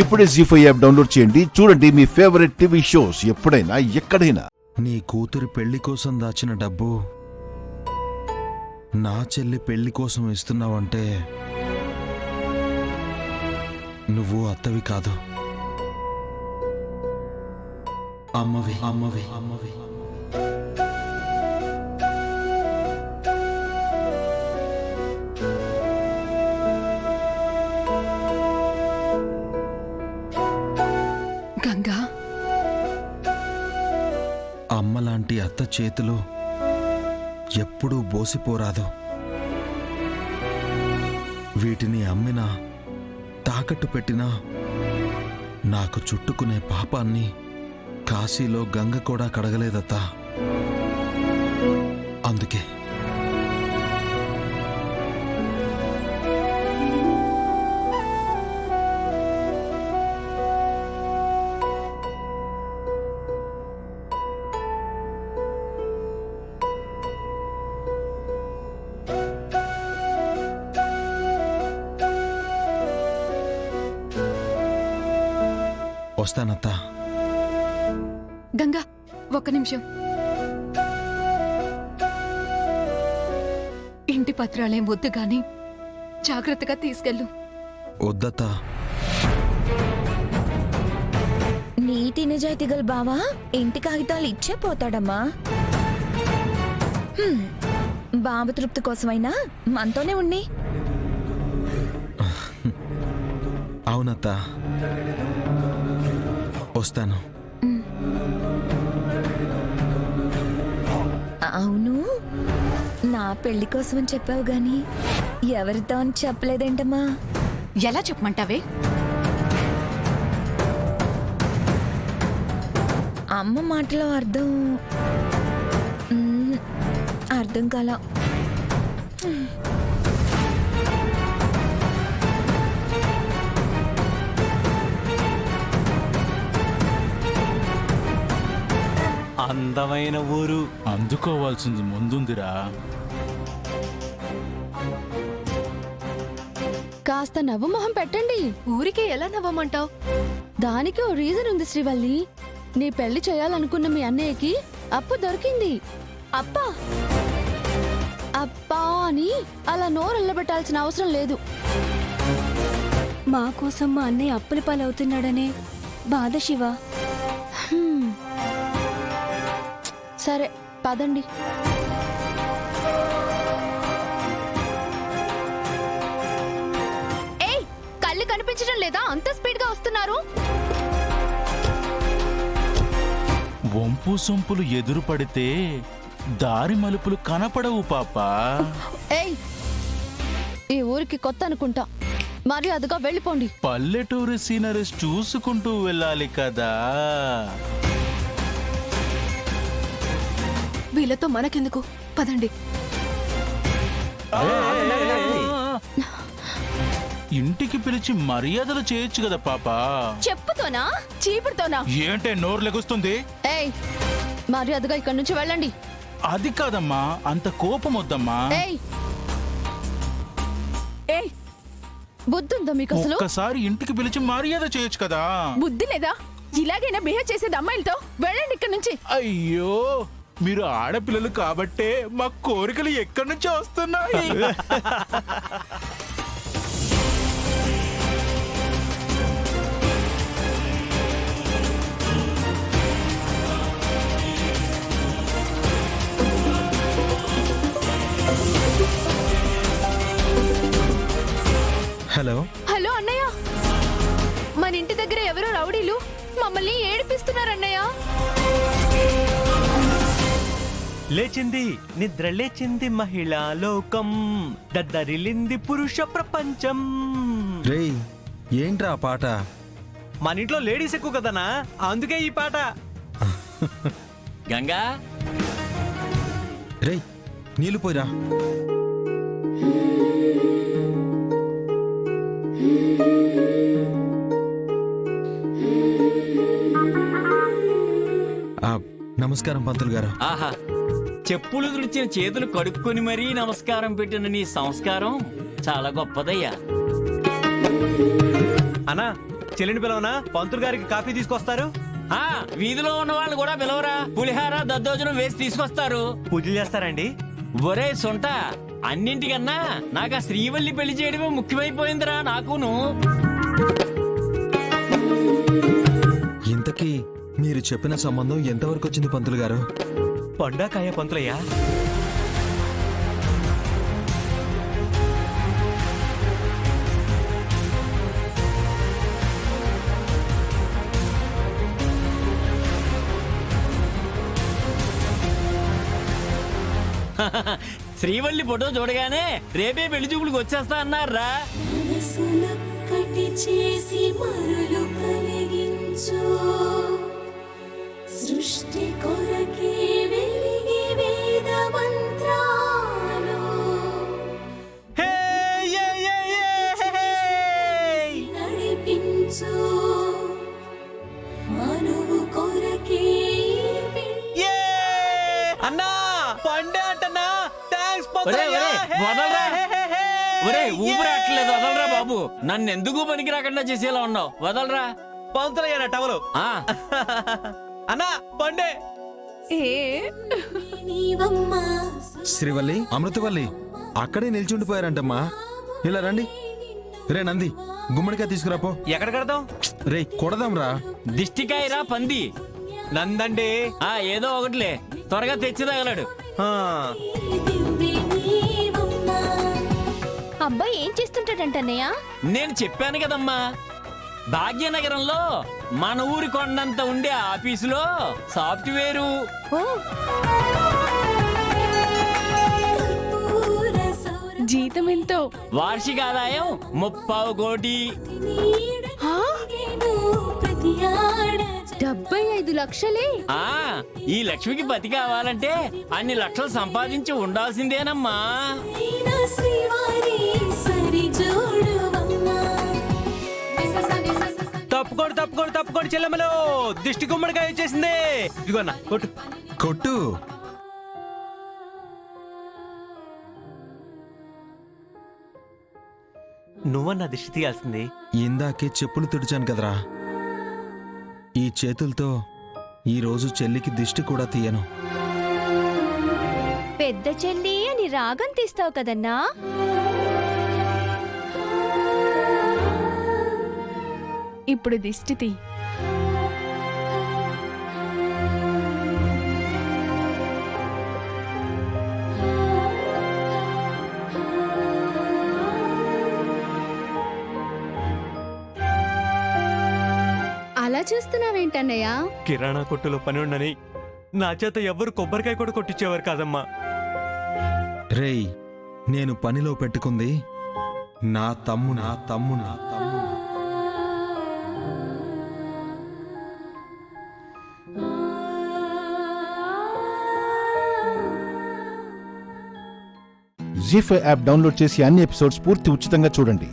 ఇప్పుడే జీ5 app download చేయండి. చూడండి మీ ఫేవరెట్ టీవీ షోస్ ఎప్పుడైనా ఎక్కడైనా. నీ కూతురి పెళ్లి కోసం దాచిన డబ్బు నా చెల్లి పెళ్లి కోసం ఇస్తున్నావంటే నువ్వు అత్తవి కాదు, అమ్మవి అమ్మవి అమ్మవి. గంగా, అమ్మలాంటి అత్త చేతులు ఎప్పుడూ బోసిపోరాదు. వీటిని అమ్మినా తాకట్టు పెట్టినా నాకు చుట్టుకునే పాపాన్ని కాశీలో గంగ కూడా కడగలేదత్తా. అందుకే వస్తానత్తా. గంగా, ఒక్క నిమిషం. ఇంటి పత్రాలేం వద్దు గాని జాగ్రత్తగా తీసుకెళ్ళు. వద్దత్తా. నీతి నిజాయితీ గల బావా ఇంటి కాగితాలు ఇచ్చే పోతాడమ్మా. బావ తృప్తి కోసమైనా మనతోనే ఉండి. అవునత్తా, వస్తాను. అవును, నా పెళ్లి కోసమని చెప్పావు గాని ఎవరితో అని చెప్పలేదేంటమ్మా? ఎలా చెప్పమంటావే? అమ్మ మాటలో అర్థం అర్థం కాల. అందమైన ఊరు, అందుకోవాల్సింది ముందుందిరా. కాస్త నవ్వు మొహం పెట్టండి. ఊరికే ఎలా నవ్వమంటావు? దానికి ఓ రీజన్ ఉంది శ్రీవల్లి. నీ పెళ్లి చేయాలనుకున్న మీ అన్నయ్యకి అప్పు దొరికింది. అప్పా అప్పా అని అలా నోరెళ్ళబెట్టాల్సిన అవసరం లేదు. మా కోసం మా అన్నయ్య అప్పుల పాలవుతున్నాడనే బాధ శివ. సరే పదండి. ఏయ్, కళ్ళు కనిపించడం లేదా? అంత స్పీడ్ గా వస్తున్నారు. వంపు సొంపులు ఎదురు పడితే దారి మలుపులు కనపడవు పాపా. ఏయ్, ఈ ఊరికి కొత్త అనుకుంటా, మర్యాదగా వెళ్ళిపోండి. పల్లెటూరు సీనరీస్ చూసుకుంటూ వెళ్ళాలి కదా. వీళ్ళతో మనకెందుకు, పదండి. ఇంటికి పిలిచి మర్యాదలు చేయొచ్చు కదా పాపా. చెప్పుతోనా చీపుడుతోనా? ఏంటే నోరు లెగుస్తుంది? ఏయ్, మర్యాదగా ఇక్కడి నుంచి వెళ్ళండి. అది కాదమ్మా, అంత కోపం వద్దమ్మా. ఏయ్, ఏయ్, బుద్ధుందా మీకు అసలు? ఒక్కసారి ఇంటికి పిలిచి మర్యాద చేయొచ్చు కదా. బుద్ధి లేదా? ఇలాగైనా బిహేవ్ చేసేది అమ్మాయిలతో? వెళ్ళండి ఇక్కడ నుంచి. అయ్యో, మీరు ఆడపిల్లలు కాబట్టే మా కోరికలు ఎక్కడి నుంచి వస్తున్నాయి. హలో హలో అన్నయ్య, మన ఇంటి దగ్గర ఎవరో రౌడీలు మమ్మల్ని ఏడిపిస్తున్నారన్నయ్య. లేచింది నిద్ర లేచింది మహిళా లోకం, దద్దరిల్లింది పురుష ప్రపంచం. రేయ్, ఏంట్రా ఆ పాట? మన ఇంట్లో లేడీస్ ఎక్కువ కదనా, అందుకే ఈ పాట. గంగా, రేయ్, నీళ్ళు పోయిరా. నమస్కారం పంతులు గారు. ఆహా, చెప్పులు తుడిచిన చేతులు కడుక్కొని మరీ నమస్కారం పెట్టిన నీ సంస్కారం చాలా గొప్పదయ్యా. అన్నా, చెల్లిని పిలవనా? పంతులు గారికి కాఫీ తీసుకొస్తారు. ఆ వీధిలో ఉన్న వాళ్ళు కూడా పిలవరా, పులిహార దద్దోజనం వేసి తీసుకొస్తారు. పూజలు చేస్తారండి. ఒరే సొంట, అన్నింటికన్నా నాకు ఆ శ్రీవల్లి పెళ్లి చేయడమే ముఖ్యమైపోయిందిరా నాకును. ఇంతకీ మీరు చెప్పిన సంబంధం ఎంతవరకు వచ్చింది పంతులు గారు? పండాకాయ పంతులయ్యా. శ్రీవల్లి ఫోటో చూడగానే రేపే పెళ్లి చూపులకు వచ్చేస్తా అన్నారా. మనసులొక్కటి చేసి మరులు కలిగించు, సృష్టి కొరకే వెలిగి వేద మంత్రాలు నడిపించు, మనువు కొరకే అన్నా పండే అంటన్నా. థాంక్స్ ఒరే పంతులయ్యా. ఒరే వదలరా, ఒరే ఊపిరాట్లేదు వదలరా బాబు. నన్ను ఎందుకు పనికి రాకుండా చేసేలా ఉన్నావు, వదలరా. పంతులయ్యా నా టవలు. ఆ అన్నా పండే. నీవమ్మా శ్రీవల్లి, అమృతవల్లి అక్కడే నిల్చుండిపోయారంటమ్మా. ఇలా రండి. రే నంది, గుమ్మడికాయ తీసుకురాపో. ఎక్కడ కడదాం? రే కొడదాంరా. దిష్టికాయరా పంది. నందండి. ఆ ఏదో ఒకటిలే, త్వరగా తెచ్చి తగలడు. దివ్వె నీవమ్మా. అబ్బాయి ఏం చేస్తుంటాడంటన్నయ్య? నేను చెప్పాను కదమ్మా, భాగ్యనగరంలో మన ఊరి కొండంత ఉండే ఆఫీసులో సాఫ్ట్వేరు. ఓ కర్పూర సౌర జీతం ఎంతో? వార్షిక ఆదాయం 30 కోటి. నీడను ప్రతి ఆడ 75 లక్షలే. ఆ ఈ లక్ష్మికి బతి కావాలంటే అన్ని లక్షలు సంపాదించి ఉండాల్సిందేనమ్మా. జైన శ్రీవారి సరి జోడువమ్మా. తప్పుకోడు తప్పుకోడు తప్పుకోడు చెల్లెమ్మలు, దిష్టి గుమ్మడికాయ వచ్చేసింది. ఇదిగో అన్న కొట్టు. కొట్టు. నువ్వన్నా దిష్టి తీయాల్సింది. ఇందాకే చెప్పులు తుడిచాను కదరా. ఈ చేతులతో ఈరోజు చెల్లికి దిష్టి కూడా తీయను. పెద్ద చెల్లి అని రాగం తీస్తావు కదన్నా. ఇప్పుడు దిష్టి తీ. అలా చూస్తున్నావేంటన్నయ్య? కిరాణా కొట్టులో పని ఉండని నా చేత ఎవ్వరు కొబ్బరికాయ కూడా కొట్టించేవారు కాదమ్మా. రేయ్, నేను పనిలో పెట్టుకుంది నా తమ్ముడు. జీ5 యాప్ డౌన్లోడ్ చేసి అన్ని ఎపిసోడ్స్ పూర్తి ఉచితంగా చూడండి.